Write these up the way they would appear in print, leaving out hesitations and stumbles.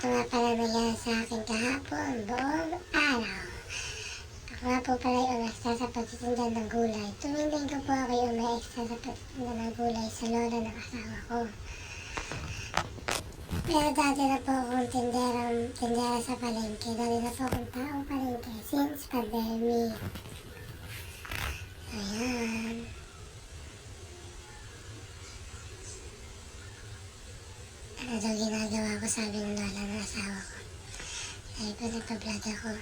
ito nga pala nangyari sa akin kahapon, buong araw. Ako nga po pala yung extra sa pagtitinda ng gulay. Tuwing linggo po ako yung may extra sa pagtitinda ng gulay sa lola ng asawa ko. Pero dati na po akong tindera sa palengke. Dati na po akong taong palengke since pandemic. Ayan. Ano daw ginagawa ko, sabi ng lola ng asawa ko. Sabi ko, nagpa-vlog ako.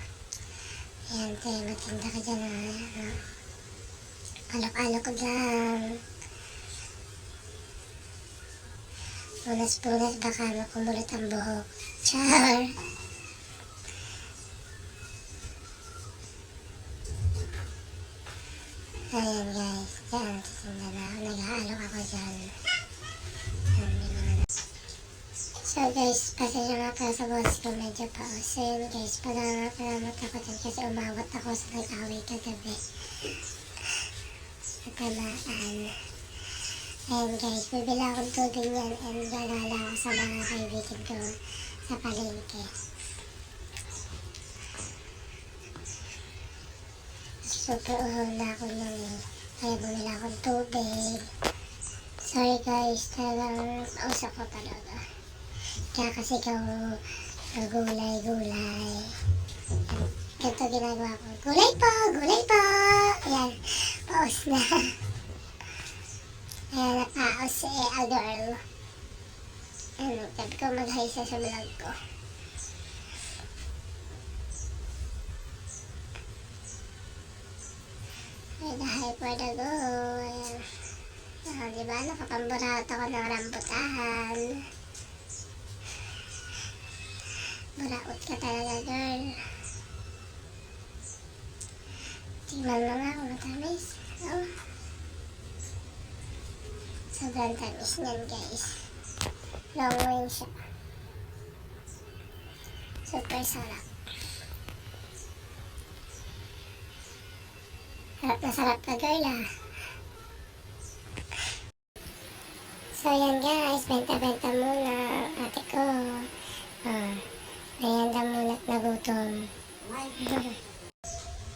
Ayan, tayo, magtinda ka dyan, alok-alok ko dyan. Punas-punas, baka makumulot ang buhok. Char! Ayan guys, dyan, titinda na ako. Nag-aalok ako dyan. So guys, pasensya nga pala sa boss ko, medyo paos. So yun guys, palamat ako dyan kasi umawat ako sa nag-away kagabi. Nagtamaan. Ayan guys, bibila akong tubig niyan and galala ako sa mga kaibigan ko sa palengke. Super uhol na ako niyan eh. Kaya bumila akong tubig. Sorry guys, talagang usap ko talaga. Kaya kasi ikaw gulay-gulay. Ganito ginagawa ko. Gulay po! Gulay po! Ayan, paus na. Ayan, napaos si a girl. Ano, sabi ko mag-hi sa vlog ko. Ay, hi for the go. Ayan. Diba, nakapamburaot ako ng rambutahan. Buraot ka talaga, girl. Tingnan mo nga kung matamis. Oh. Sobrang tamis niyan, guys. Long wine siya. Super sarap. Sarap na sarap ka, girl, ah. So, yan guys. Benta-benta muna. Ate ko. Merienda muna at nagutom.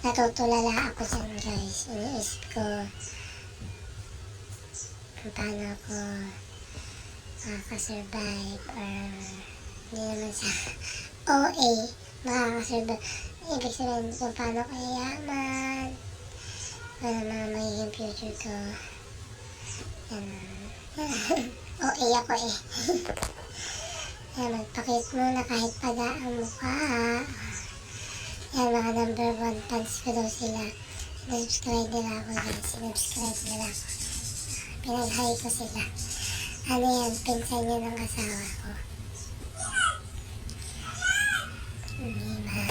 Natutulala ako dyan guys. Iniisip ko kung paano ako makakasurvive or hindi naman sa OA makakasurvive. Ibig sabihin kung paano ko yayaman, ano mga magiging future ko. Yan. OA ako eh. Yan, magpakit muna kahit pada ang mukha. Yan, mga number 1 fans ko daw sila. Sinubscribe nila ako guys. Sinubscribe nila ako. Pinag-hi ko sila. Ano yan, pinsan niya ng asawa ko. Diba?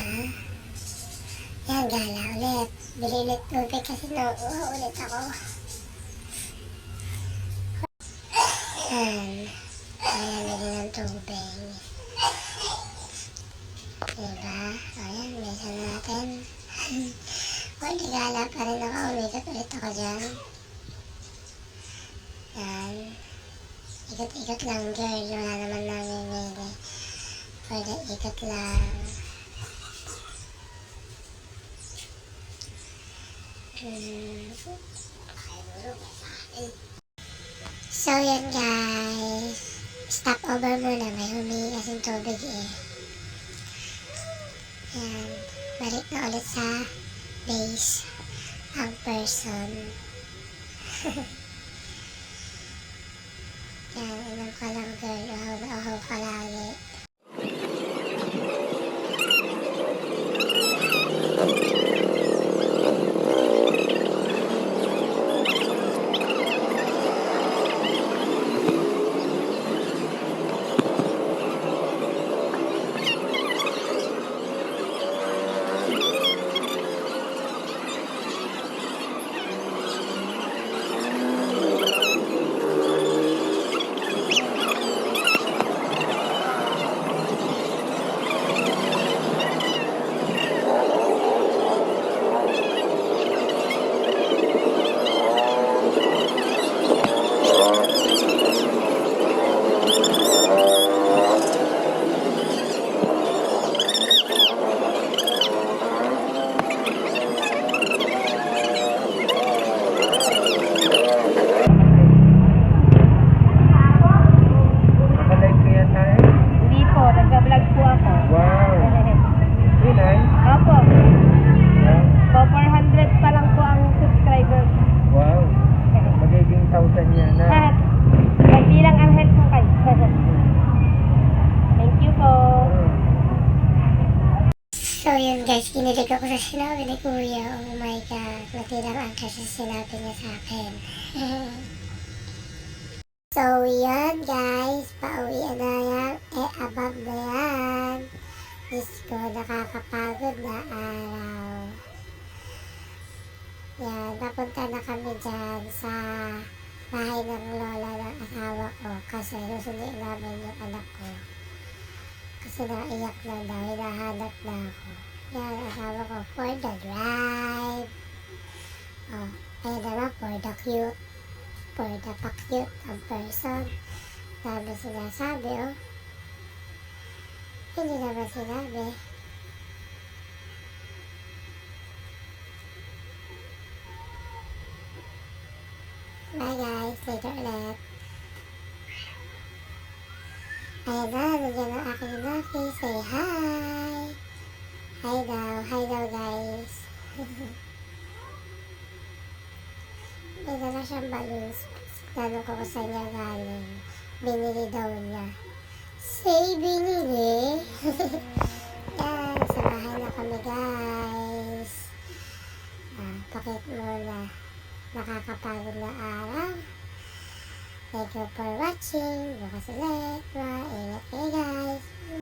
Yan, gala ulit. Bili ulit tubig kasi nauuha ulit ako. Yan. Ayan, bili ng tubig. Diba? Ayan, bilisan natin. Huwag nagala pa rin ako. Umikot ulit ako dyan. Yan. Ikot-ikot lang, girl. Wala naman namimili. Pwede ikot lang. So, yan guys. Stop over muna. May humingi kasing tubig eh. Yan. Balik na ulit sa base ang person. Yan. Inom ka lang girl. Uhaw na uhaw ka lagi. guys, kinilig ako sa sinabi ni Kuya. Oh my God. Natilang ang kasi sinabi niya sa akin. So, yan guys. Pauwian na yan. Above na yan. Diyos ko, nakakapagod na araw. Yan, napunta na kami dyan sa bahay ng lola ng asawa ko. Kasi susunod namin yung anak ko. Kasi naiyak na daw, hinahanap na ako. Yan, asawa ko, for the drive. Oh, ayun naman, for the cute. For the pa-cute ang person. Dami sinasabi, oh. Hindi naman sinabi. Bye guys, later ulit. Ayan na, nandiyan ang aking laki. Say hi! Hi daw guys. May dala siyang balloons. Tanong ko sa niya galing. Binili daw niya. Say, binili! Yan, sa bahay na kami guys. Pakit muna. Nakakapagod na araw. Thank you for watching. Bukas ulit. Bye.